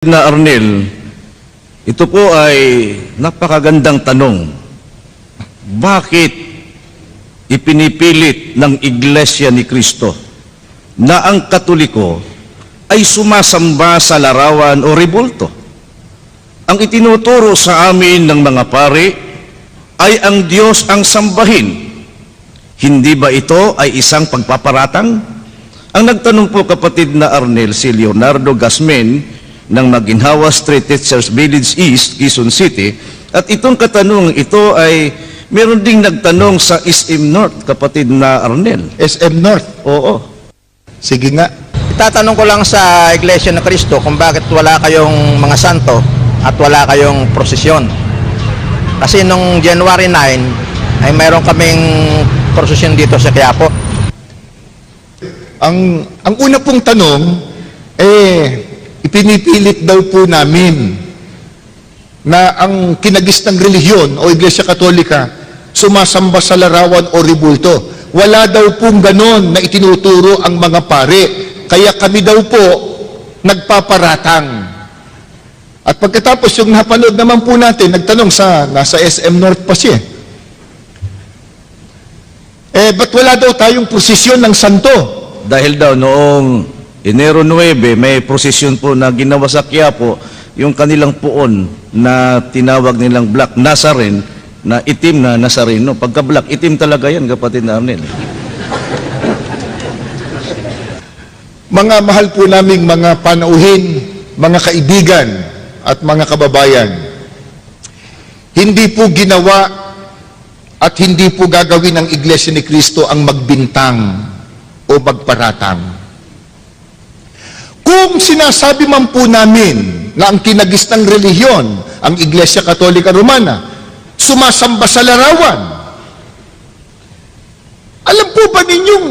Na Arnel, ito po ay napakagandang tanong. Bakit ipinipilit ng Iglesia ni Cristo na ang Katoliko ay sumasamba sa larawan o rebulto? Ang itinuturo sa amin ng mga pari ay ang Diyos ang sambahin. Hindi ba ito ay isang pagpaparatang? Ang nagtanong po, kapatid na Arnel, si Leonardo Gasmen ng Maginhawa Street Teachers Village East, Quezon City. At itong katanungan ito ay meron ding nagtanong sa SM North, kapatid na Arnel. SM North? Oo. Sige nga. Itatanong ko lang sa Iglesia ng Cristo kung bakit wala kayong mga santo at wala kayong prosesyon. Kasi nung January 9 ay mayroon kaming prosesyon dito sa Quiapo. Ang una pong tanong, ipinipilit daw po namin na ang kinagis ng relihiyon o Iglesia Katolika sumasamba sa larawan o rebulto. Wala daw pong ganon na itinuturo ang mga pare. Kaya kami daw po nagpaparatang. At pagkatapos yung napanood naman po natin, nagtanong nasa SM North pa siya. Ba't wala daw tayong prosesyon ng santo? Dahil daw noong Enero 9, may prosesyon po na ginawa sa Quiapo, yung kanilang puon na tinawag nilang Black Nazarene, na itim na Nazareno. Pagka black, itim talaga yan, kapatid na Arnel. Mga mahal po naming mga panauhin, mga kaibigan at mga kababayan, hindi po ginawa at hindi po gagawin ng Iglesia ni Cristo ang magbintang o magparatang. Kung sinasabi man po namin na ang kinagis ng relihiyon, ang Iglesia Katolika Romana, sumasamba sa larawan, alam po ba ninyong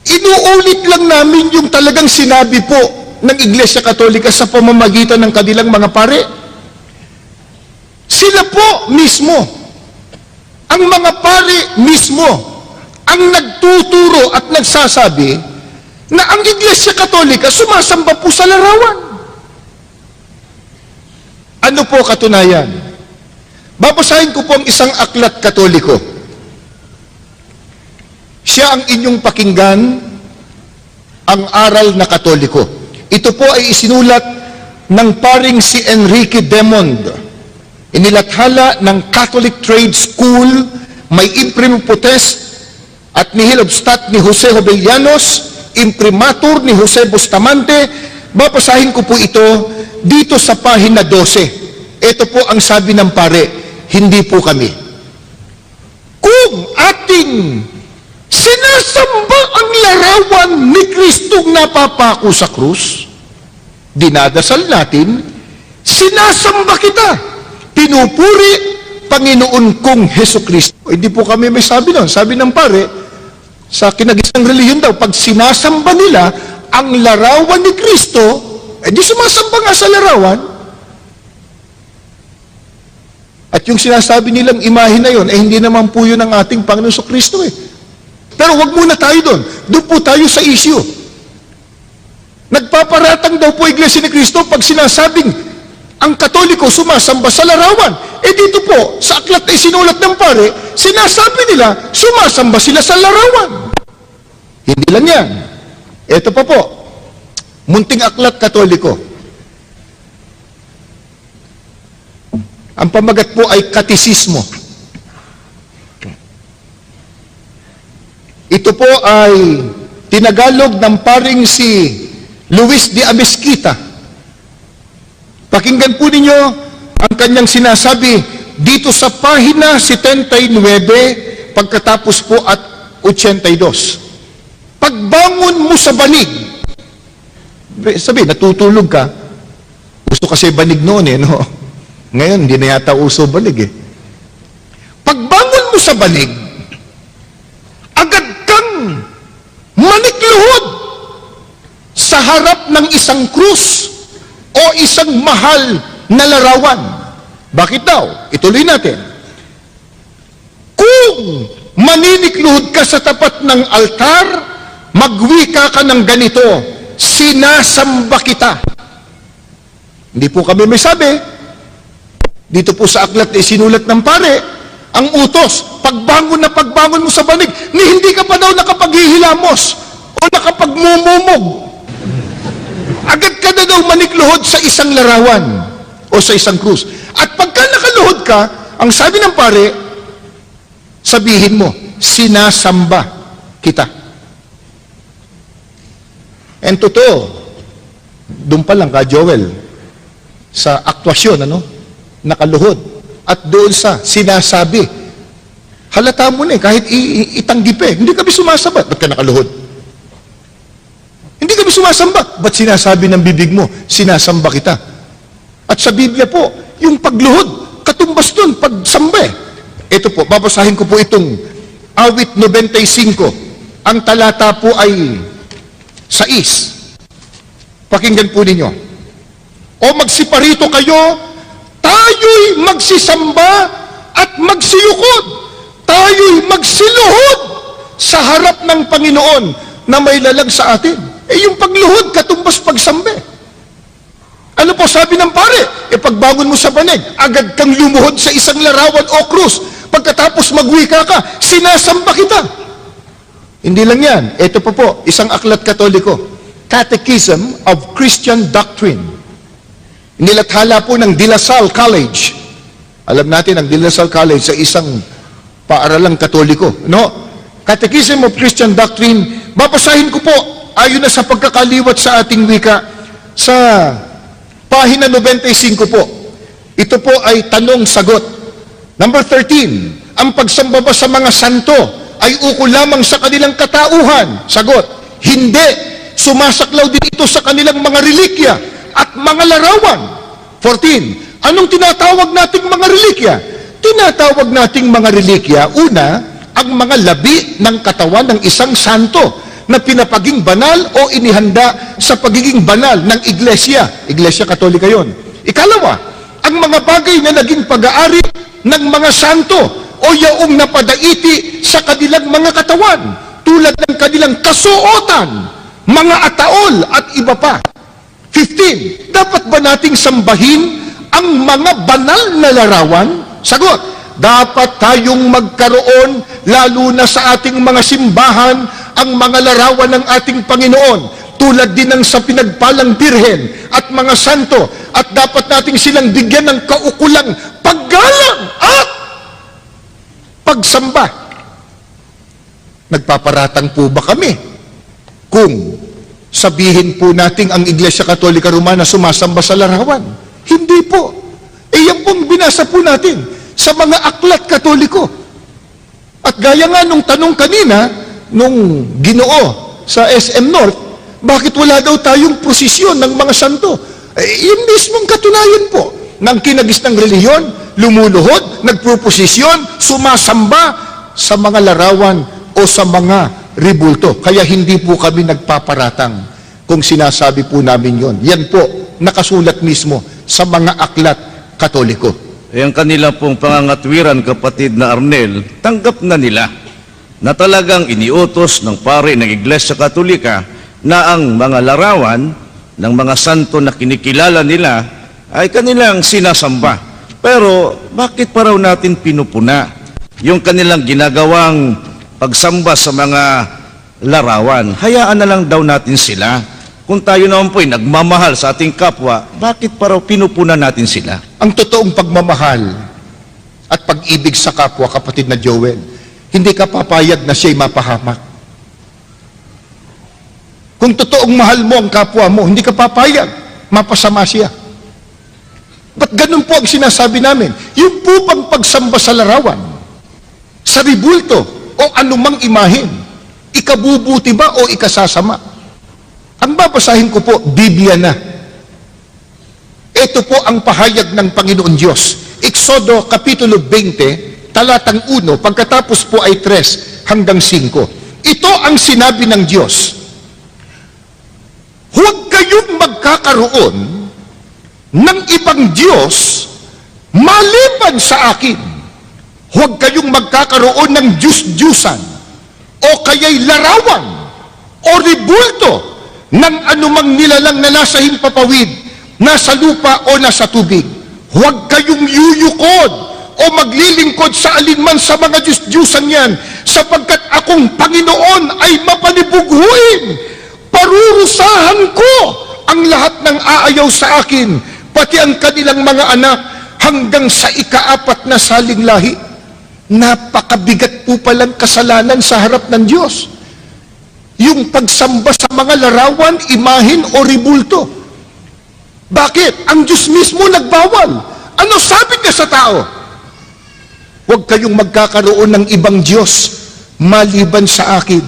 inuulit lang namin yung talagang sinabi po ng Iglesia Katolika sa pamamagitan ng kanilang mga pare? Sila po mismo, ang mga pare mismo, ang nagtuturo at nagsasabi na ang Iglesia Katolika sumasamba po sa larawan. Ano po katunayan? Babasahin ko po ang isang aklat Katoliko. Siya ang inyong pakinggan, ang aral na Katoliko. Ito po ay isinulat ng paring si Enrique Demond. Inilathala ng Catholic Trade School, may imprimu potest at nihil obstat ni Jose Jovellanos, imprimatur ni Jose Bustamante. Babasahin ko po ito dito sa pahina 12. Ito po ang sabi ng pare, hindi po kami. Kung ating sinasamba ang larawan ni Kristong napapako sa krus, dinadasal natin, sinasamba kita, pinupuri Panginoon kong Heso Kristo. Hindi po kami may sabi nun. Sabi ng pare, sa kinagisang relihiyon daw, pag sinasamba nila ang larawan ni Kristo, di sumasamba nga sa larawan. At yung sinasabi nilang imahe na yun, hindi naman po yun ang ating Panginoon Kristo eh. Pero wag muna tayo doon. Doon po tayo sa issue. Nagpaparatang daw po Iglesia ni Cristo pag sinasabing ang Katoliko sumasamba sa larawan. Dito po, sa aklat ay sinulat ng pare, sinasabi nila, sumasamba sila sa larawan. Hindi lang yan. Ito pa po, munting aklat Katoliko. Ang pamagat po ay katisismo. Ito po ay tinagalog ng paring si Luis de Amezquita. Pakinggan po ninyo ang kanyang sinasabi dito sa pahina 79 pagkatapos po at 82. Pagbangon mo sa banig, sabi, natutulog ka, gusto kasi banig noon no? Ngayon, hindi na yata uso banig Pagbangon mo sa banig, agad kang manikluhod sa harap ng isang krus o isang mahal na larawan. Bakit daw? Ituloy natin. Kung maninikluhod ka sa tapat ng altar, magwika ka ng ganito, sinasamba kita. Hindi po kami may sabi. Dito po sa aklat na isinulat ng pare, ang utos, pagbangon mo sa banig, ni hindi ka pa daw nakapaghihilamos o nakapagmumumog. Agad ka na daw manikluhod sa isang larawan o sa isang krus. At pagka nakaluhod ka, ang sabi ng pare, sabihin mo, sinasamba kita. And totoo, doon pa lang ka, Joel, sa aktwasyon, nakaluhod. At doon sa sinasabi, halata mo na kahit itanggip hindi kami sumasabat, ba't ka nakaluhod? Hindi kami sumasamba, ba't sinasabi ng bibig mo, sinasamba kita? At sa Biblia po, yung pagluhod, katumbas doon, pagsamba Ito po, babasahin ko po itong awit 95. Ang talata po ay 6. Pakinggan po ninyo. O magsiparito kayo, tayo'y magsisamba at magsiyukod. Tayo'y magsiluhod sa harap ng Panginoon na may lalag sa atin. Yung pagluhod, katumbas pagsambe. Ano po sabi ng pare? Pagbangon mo sa banig, agad kang lumuhod sa isang larawan o krus. Pagkatapos magwika ka, sinasamba kita. Hindi lang yan. Ito po, isang aklat Katoliko. Catechism of Christian Doctrine. Nilathala po ng De La Salle College. Alam natin, ang De La Salle College sa isang paaralang Katoliko. Catechism of Christian Doctrine. Babasahin ko po, ayon na sa pagkakaliwat sa ating wika, sa pahina 95 po. Ito po ay tanong-sagot. Number 13, ang pagsamba ba sa mga santo ay ukol lamang sa kanilang katauhan? Sagot, hindi. Sumasaklaw din ito sa kanilang mga relikya at mga larawan. 14, anong tinatawag nating mga relikya? Tinatawag nating mga relikya, una, ang mga labi ng katawan ng isang santo na pinapaging banal o inihanda sa pagiging banal ng iglesia. Iglesia Katolika yon. Ikalawa, ang mga bagay na naging pag-aari ng mga santo o yaong napadaiti sa kanilang mga katawan, tulad ng kanilang kasuotan, mga ataol at iba pa. 15, dapat ba nating sambahin ang mga banal na larawan? Sagot, dapat tayong magkaroon, lalo na sa ating mga simbahan, ang mga larawan ng ating Panginoon, tulad din ng sa pinagpalang birhen at mga santo, at dapat nating silang bigyan ng kaukulang paggalang at pagsamba. Nagpaparatang po ba kami kung sabihin po natin ang Iglesia Katolika Romana sumasamba sa larawan? Hindi po. Yan pong binasa po natin sa mga aklat Katoliko. At gaya nga nung tanong kanina, nung Ginoo sa SM North, bakit wala daw tayong prosesyon ng mga santo? Yung mismong katunayan po ng kinagis ng reliyon, lumuluhod, nagproposisyon, sumasamba sa mga larawan o sa mga ribulto. Kaya hindi po kami nagpaparatang kung sinasabi po namin yon. Yan po, nakasulat mismo sa mga aklat Katoliko. Ang kanila pong pangangatwiran, kapatid na Arnel, tanggap na nila na talagang iniutos ng pare ng Iglesia Katolika na ang mga larawan ng mga santo na kinikilala nila ay kanilang sinasamba. Pero bakit pa raw natin pinupuna yung kanilang ginagawang pagsamba sa mga larawan? Hayaan na lang daw natin sila. Kung tayo naman po ay nagmamahal sa ating kapwa, bakit pa raw pinupuna natin sila? Ang totoong pagmamahal at pag-ibig sa kapwa, kapatid na Joel, hindi ka papayag na siya'y mapahamak. Kung totoong mahal mo ang kapwa mo, hindi ka papayag, mapasama siya. Ba't ganun po ang sinasabi namin? Yung po bang pagsamba sa larawan, sa ribulto, o anumang imahin, ikabubuti ba o ikasasama? Ang babasahin ko po, Biblia na. Ito po ang pahayag ng Panginoon Diyos. Exodo Kapitulo 20, talatang 1, pagkatapos po ay 3 hanggang 5. Ito ang sinabi ng Diyos. Huwag kayong magkakaroon ng ibang Diyos maliban sa akin. Huwag kayong magkakaroon ng Diyos-Diyusan o kaya'y larawan o ribulto ng anumang nilalang na nasa himpapawid nasa lupa o nasa tubig. Huwag kayong yuyukod o maglilingkod sa alinman sa mga Diyos-Diyusan yan, sapagkat akong Panginoon ay mapanibughuin. Parurusahan ko ang lahat ng aayaw sa akin, pati ang kanilang mga anak, hanggang sa ika-4 na saling lahi. Napakabigat po palang kasalanan sa harap ng Diyos. Yung pagsamba sa mga larawan, imahin o ribulto. Bakit? Ang Diyos mismo nagbawal. Ano sabi niya sa tao? Huwag kayong magkakaroon ng ibang Diyos maliban sa akin.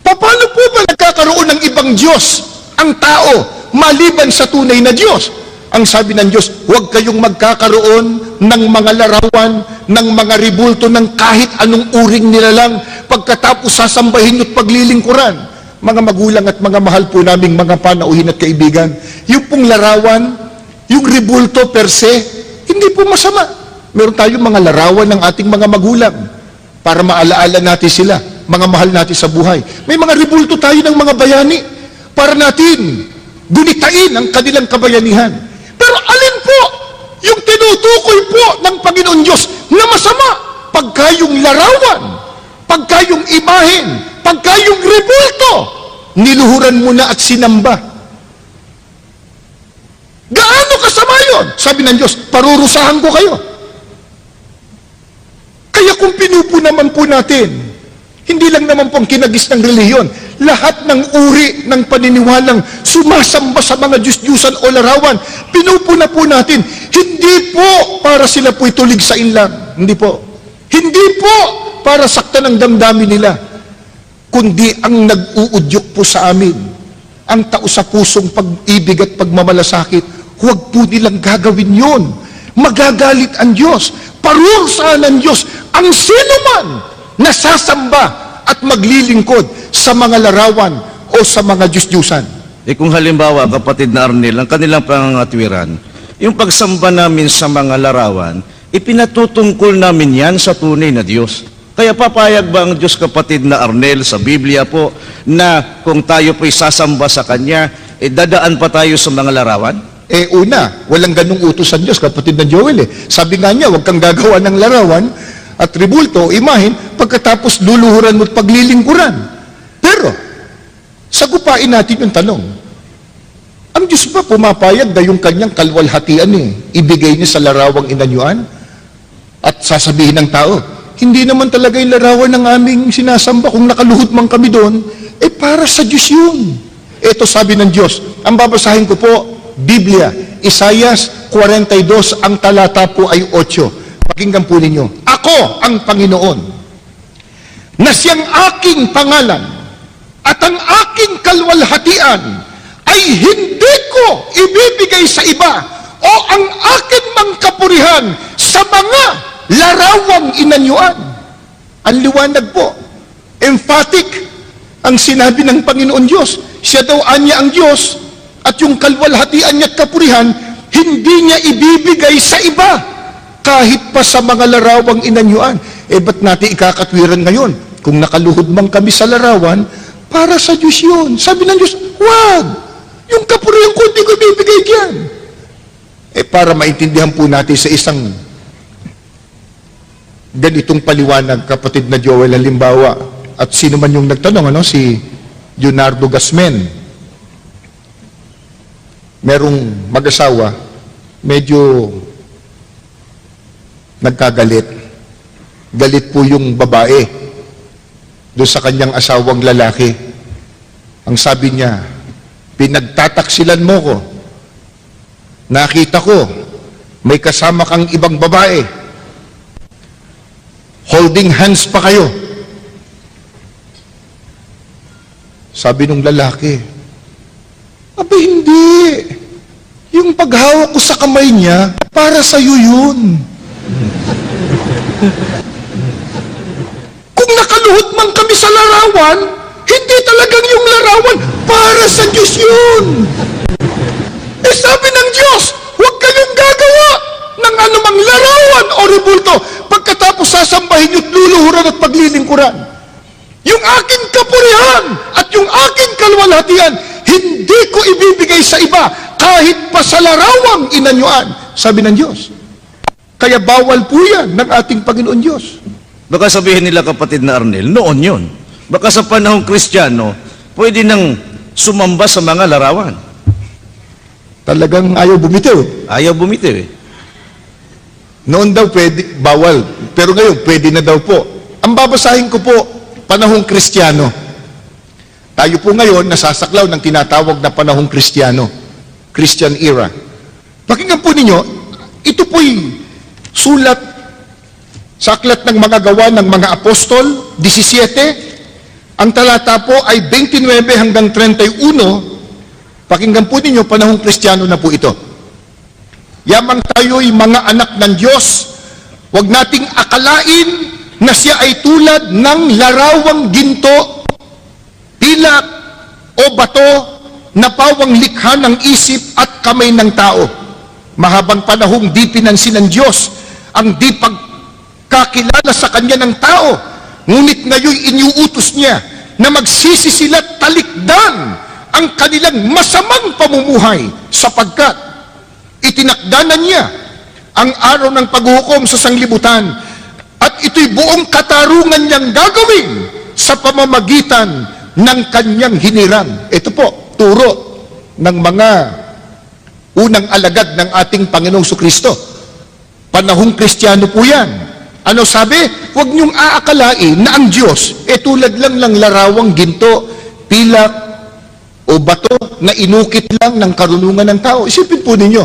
Paano po ba nagkakaroon ng ibang Diyos ang tao maliban sa tunay na Diyos? Ang sabi ng Diyos, huwag kayong magkakaroon ng mga larawan, ng mga ribulto, ng kahit anong uring nilalang, pagkatapos sasambahin at paglilingkuran. Mga magulang at mga mahal po naming mga panauhin at kaibigan, yung pong larawan, yung ribulto per se, hindi po masama. Meron tayong mga larawan ng ating mga magulang para maalaala natin sila, mga mahal natin sa buhay. May mga ribulto tayo ng mga bayani para natin gunitain ang kanilang kabayanihan. Pero alin po yung tinutukoy po ng Panginoon Diyos na masama? Pagka yung larawan, pagka yung imahen, pagka yung ribulto, niluhuran mo na at sinamba. Gaano kasama yun? Sabi ng Diyos, parurusahan ko kayo. Kaya kung pinupo naman po natin, hindi lang naman pong kinagis ng reliyon, lahat ng uri ng paniniwalang sumasamba sa mga Diyos-Diyusan o larawan, pinupo na po natin, hindi po para sila po'y tulig sa inlang. Hindi po. Hindi po para saktan ang damdamin nila, kundi ang nag-uudyok po sa amin, ang tao sa pusong pag-ibig at pagmamalasakit, huwag po nilang gagawin yon. Magagalit ang Diyos, parurusahan ng Diyos ang sinuman na sasamba at maglilingkod sa mga larawan o sa mga Diyos-Diyusan. Kung halimbawa, kapatid na Arnel, ang kanilang pangangatwiran, yung pagsamba namin sa mga larawan, ipinatutungkol namin yan sa tunay na Diyos. Kaya papayag ba ang Diyos, kapatid na Arnel, sa Biblia po, na kung tayo po'y sasamba sa Kanya, dadaan pa tayo sa mga larawan? Una, walang ganung utos ang Diyos, kapatid na Joel. Sabi nga niya, huwag kang gagawa ng larawan at ribulto o imahin, pagkatapos luluhuran mo at paglilingkuran. Pero, sagupain natin yung tanong, ang Diyos ba pumapayag na yung kanyang kalwalhatian ibigay niya sa larawang inanyuan? At sasabihin ng tao, hindi naman talaga yung larawan ng aming sinasamba, kung nakaluhod man kami doon, para sa Diyos yun. Ito sabi ng Diyos, ang babasahin ko po, Biblia, Isaias 42, ang talata po ay 8. Pakinggan po ninyo. Ako ang Panginoon, na siyang aking pangalan at ang aking kalwalhatian ay hindi ko ibibigay sa iba o ang akin mang kapurihan sa mga larawang inanyuan. Ang liwanag po, emphatic ang sinabi ng Panginoon Diyos. Siya daw anya ang Diyos, at yung kalwalhatian niya at kapurihan, hindi niya ibibigay sa iba, kahit pa sa mga larawang inanyuan. Ba't natin ikakatwiran ngayon? Kung nakaluhod man kami sa larawan, para sa Diyos yun. Sabi ng Diyos, wag! Yung kapurihan ko, hindi ko ibibigay diyan. Para maintindihan po natin sa isang ganitong paliwanag, kapatid na Joel, halimbawa, at sino man yung nagtanong, si Leonardo Gasmen, merong mag-asawa, medyo nagkagalit. Galit po yung babae doon sa kanyang asawang lalaki. Ang sabi niya, pinagtataksilan mo ko. Nakita ko, may kasama kang ibang babae. Holding hands pa kayo. Sabi nung lalaki, abi hindi. Yung paghawak ko sa kamay niya, para sa'yo yun. Kung nakaluhod man kami sa larawan, hindi talagang yung larawan, para sa Diyos yun. Sabi ng Diyos, huwag kayong gagawa ng anumang larawan o ribulto pagkatapos sasambahin niyo't luluhuran at paglilingkuran. Yung aking kapurihan at yung aking kalwalhatian, hindi ko ibibigay sa iba kahit pa sa larawang inanyuan, sabi ng Diyos. Kaya bawal po yan ng ating Panginoon Diyos. Baka sabihin nila, kapatid na Arnel, noon yun. Baka sa panahong Kristiyano, pwede nang sumamba sa mga larawan. Talagang ayaw bumitiw. Ayaw bumitiw eh. Noon daw pwede, bawal. Pero ngayon, pwede na daw po. Ang babasahin ko po, panahong Kristiyano. Tayo po ngayon nasasaklaw ng tinatawag na panahong Kristiyano. Christian era. Pakinggan po ninyo, ito po'y sulat sa aklat ng mga gawa ng mga apostol, 17. Ang talata po ay 29 hanggang 31. Pakinggan po ninyo, panahong Kristiyano na po ito. Yamang tayo'y mga anak ng Diyos, huwag nating akalain na siya ay tulad ng larawang ginto, pilak o bato na pawang likha ng isip at kamay ng tao. Mahabang panahong di pinansin ng Diyos ang di pagkakilala sa kanya ng tao, ngunit ngayon iniuutos niya na magsisisilat talikdan ang kanilang masamang pamumuhay sapagkat itinakdanan niya ang araw ng paghukom sa sanglibutan at ito'y buong katarungan niyang gagawin sa pamamagitan ng kanyang hiniran. Ito po, turo ng mga unang alagad ng ating Panginoong Kristo. Panahong Kristiyano po yan. Ano sabi? Huwag niyong aakalain na ang Diyos tulad lang ng larawang ginto, pilak o bato na inukit lang ng karunungan ng tao. Isipin po ninyo,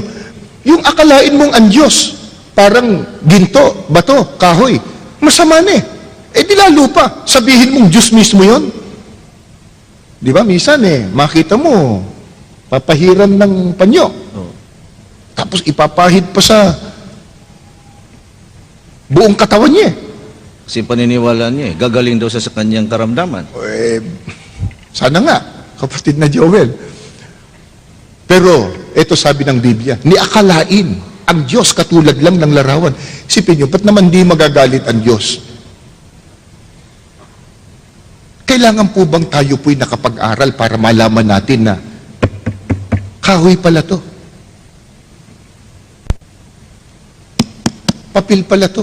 yung akalain mong ang Diyos parang ginto, bato, kahoy, masama na eh. Di lalo pa, sabihin mong Diyos mismo yon. Di ba, minsan makita mo, papahiran ng panyo. Tapos ipapahid pa sa buong katawan niya. Kasi paniniwala niya gagaling daw sa kanyang karamdaman. Sana nga, kapatid na Joel. Pero, ito sabi ng Biblia, niakalain ang Diyos katulad lang ng larawan. Isipin niyo, ba't naman di magagalit ang Diyos? Kailangan po bang tayo po'y nakapag-aral para malaman natin na kahoy pala to? Papel pala to?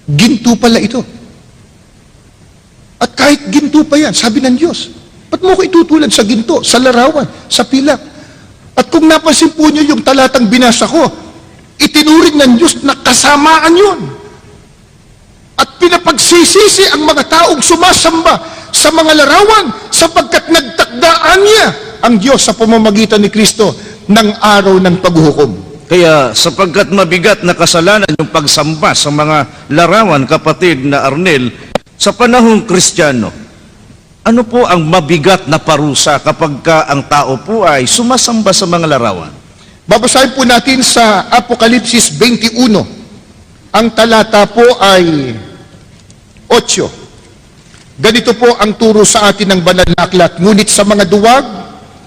Ginto pala ito? At kahit ginto pa yan, sabi ng Diyos, ba't mo ko itutulad sa ginto, sa larawan, sa pilak? At kung napansin po niyo yung talatang binasa ko, itinuring ng Diyos na kasamaan yun. At pinapagsisisi ang mga taong sumasamba sa mga larawan sapagkat nagtakdaan niya ang Diyos sa pamamagitan ni Kristo ng araw ng paghuhukom. Kaya sapagkat mabigat na kasalanan yung pagsamba sa mga larawan, kapatid na Arnel, sa panahong Kristiyano, ano po ang mabigat na parusa kapag ang tao po ay sumasamba sa mga larawan? Babasahin po natin sa Apokalipsis 21. Ang talata po ay 8. Ganito po ang turo sa atin ng banal na aklat. Ngunit sa mga duwag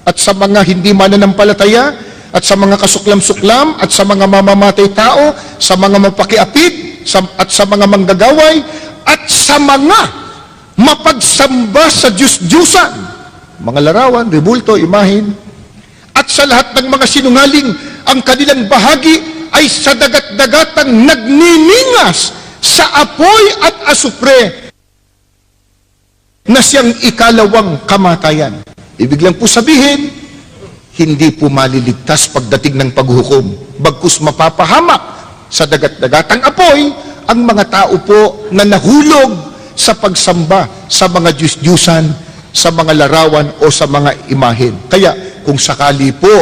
at sa mga hindi mananampalataya at sa mga kasuklam-suklam at sa mga mamamatay tao, sa mga mapakiapid at sa mga manggagaway at sa mga mapagsamba sa Diyos-Diyusan, mga larawan, rebulto, imahin, at sa lahat ng mga sinungaling, ang kanilang bahagi ay sa dagat-dagatang nagniningas sa apoy at asupre na siyang ikalawang kamatayan. Ibig lang po sabihin, hindi po maliligtas pagdating ng paghukom, bagkus mapapahamak sa dagat-dagatang apoy ang mga tao po na nahulog sa pagsamba sa mga Diyos-Diyusan, sa mga larawan o sa mga imahen. Kaya kung sakali po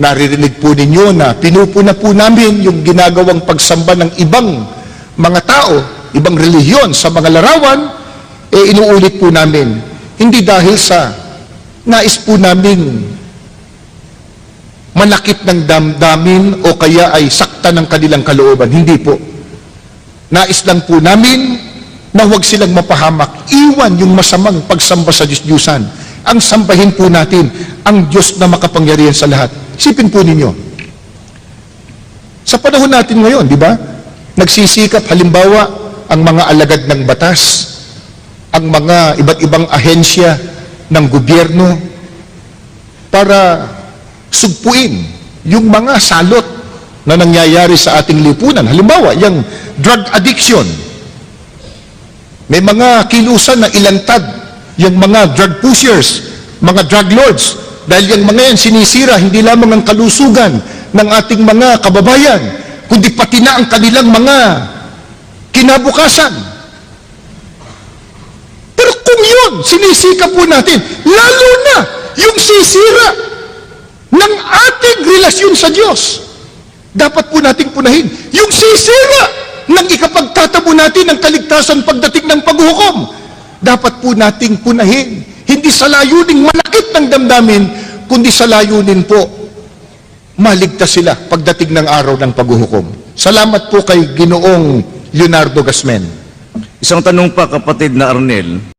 naririnig po ninyo na pinupuna po namin yung ginagawang pagsamba ng ibang mga tao, ibang relihiyon sa mga larawan, inuulit po namin. Hindi dahil sa nais po naming manakit ng damdamin o kaya ay sakta ng kanilang kalooban. Hindi po. Nais lang po namin na huwag silang mapahamak. Iwan yung masamang pagsamba sa Diyos-Diyusan. Ang sambahin po natin ang Diyos na makapangyarihan sa lahat. Isipin po ninyo, sa panahon natin ngayon, di ba? Nagsisikap halimbawa ang mga alagad ng batas, ang mga iba't ibang ahensya ng gobyerno, para sugpuin yung mga salot na nangyayari sa ating lipunan. Halimbawa, yung drug addiction. May mga kilusan na ilantad yung mga drug pushers, mga drug lords, dahil yung mga yan sinisira hindi lamang ang kalusugan ng ating mga kababayan, kundi pati na ang kanilang mga kinabukasan. Pero kung yun, sinisika po natin, lalo na yung sisira ng ating relasyon sa Diyos, dapat po nating punahin. Yung sisira ng ikapagtatamo natin ng kaligtasan pagdating ng paghuhukom, dapat po nating punahin. Hindi sa layuning malakit ng damdamin, kundi sa layunin po, maligtas sila pagdating ng araw ng paghuhukom. Salamat po kay Ginoong Leonardo Gasmen. Isang tanong pa, kapatid na Arnel.